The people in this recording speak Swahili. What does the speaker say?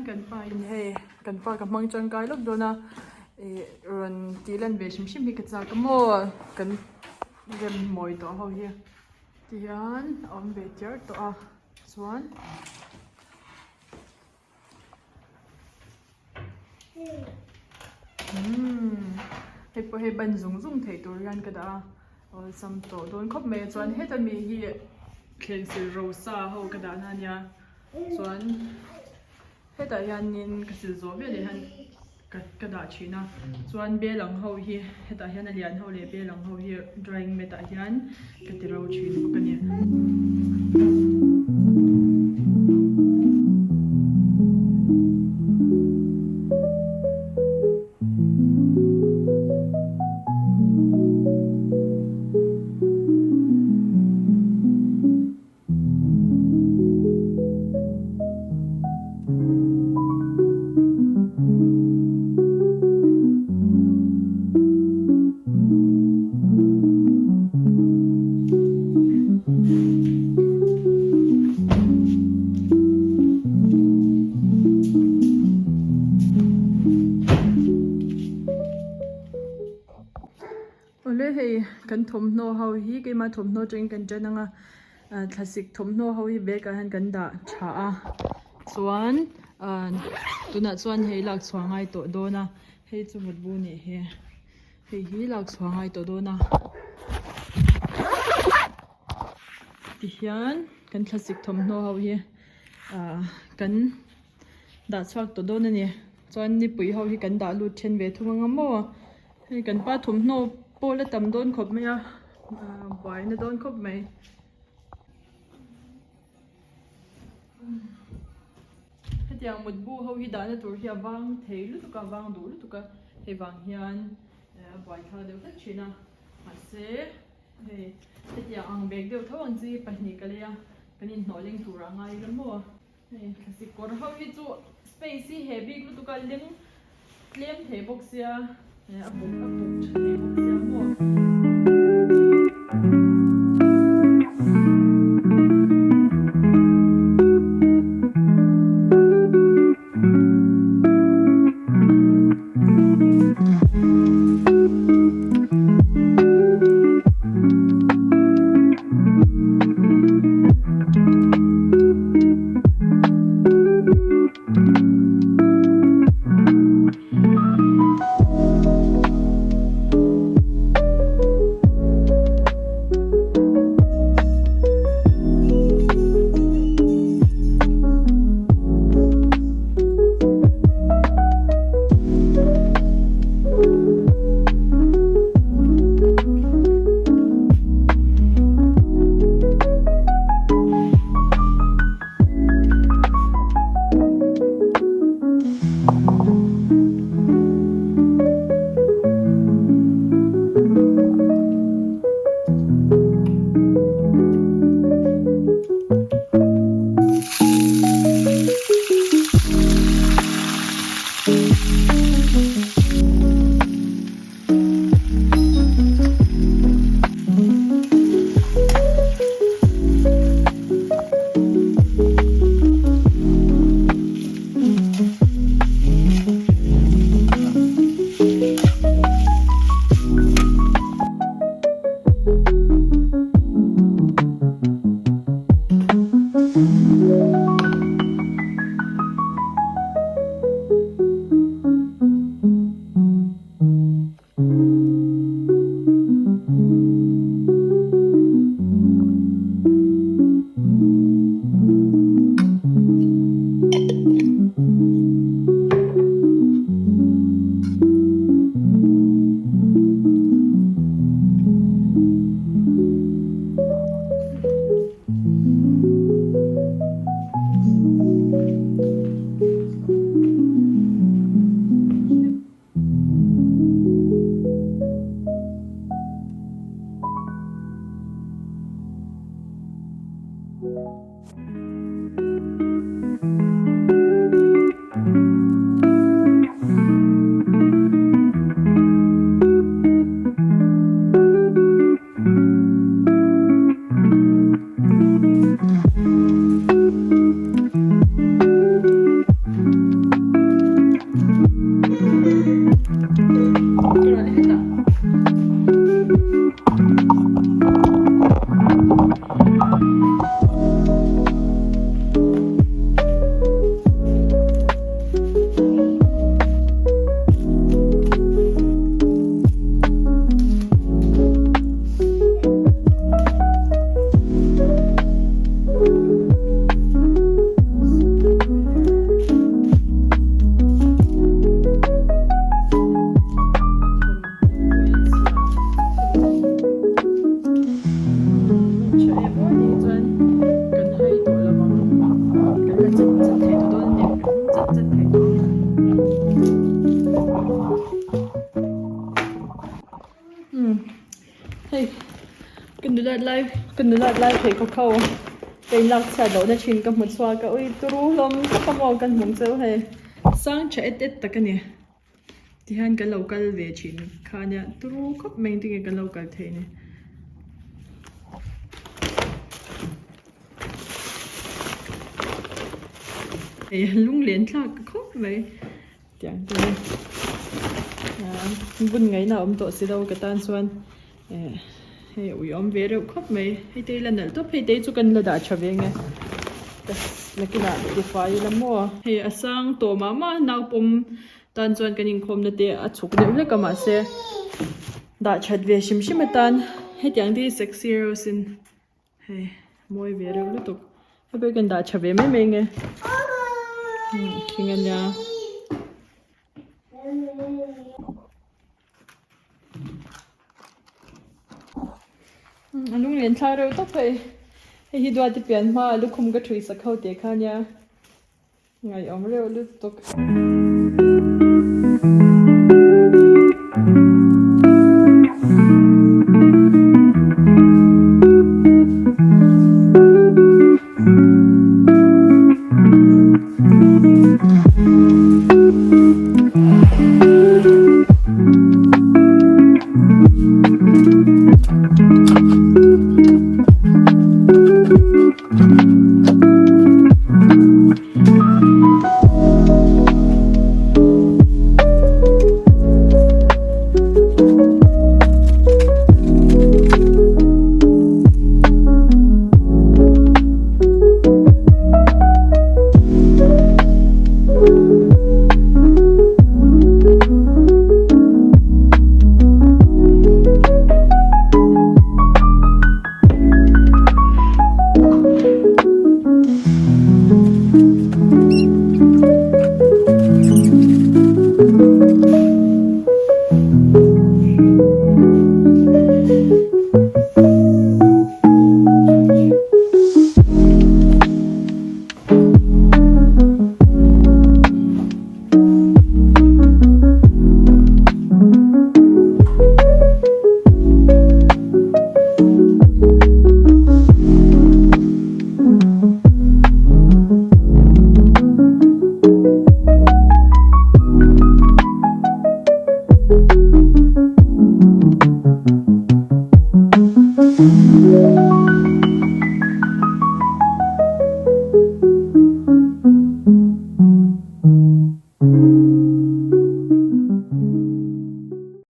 กันไปให้กันไปกับมังจังไกลูกโดนะรันตีลันเวชิมมีกระจากโมกันเรียนมวยต่อเขาเฮียที่อันอมเวเจอร์ต่อส่วนให้บันซุงเทตัวเรียนก็ได้สัมโตโดนคบเมย์ส่วนให้แต่มีเฮียเคลซิโรซาเขาก็ได้นั่นเนี่ยส่วนให้แต่ยันนินก็สิโซเบียเลยฮัน ka da china chuan be lang ho hi heta hian a lian ho le be lang ho hi drawing meta hian ka ti ro chin ka ni ole hei kan thom no ho hi ke ma thom no tring kan chananga classic thom no ho hi be ka han kan da tha a chuan tuna chuan hei lak chhuangai to dona hei chu mut bu ni he hei hi lak chhuangai to dona ti hian kan classic thom no ho hi kan da chhuak to dona ni chuan ni pui ho hi kan da lu then ve thumanga mo hei kan pa thom no Pole tam don khop mai a bai na don khop mai hetiang mut bu ho hi da na tur hi awang thei lu tu ka wang du lu tu ka he wang hian bai tha deuh ta china ma se hei hetiang ang bek deuh thawang chi pahnih ka le a kanin hnoling tur angai lo mo hei classic kor ho hi chu space hi he big lu tu ka lem thei bok sia a buk thei bok sia mo hey cần được lại thấy khâu cái lạc xả đổ đã chín cầm một xoa cái ôi turu lom các màu cần mong châu hay sáng chạy tết tất cả nè thì han cái local về chín khá nhá turu khắp mình thì cái local thế nè hey lung liền lạc khóc vậy chẳng thế bún ngày nào ông tổ sẽ đâu cái tan xuân hey ui ông về đâu khóc mày hey tây lần nào tốt hey tây chú cần là đã trở về nghe là cái nào để phải là mua hey sang tổ mama nào bom tan xuân cái những hôm đó thì chụp được lấy cái mà sẽ đã trở về sim mà tan hey tiếng đi sexy xin hey mua về đâu lúc tục hey bây giờ đã trở về mấy mình nghe khi nghe nha lung liền thay rồi tóc hay hi đoạt đi biển mà lúc không có chui sắc khâu để khá nha ngày ông rêu lúc tóc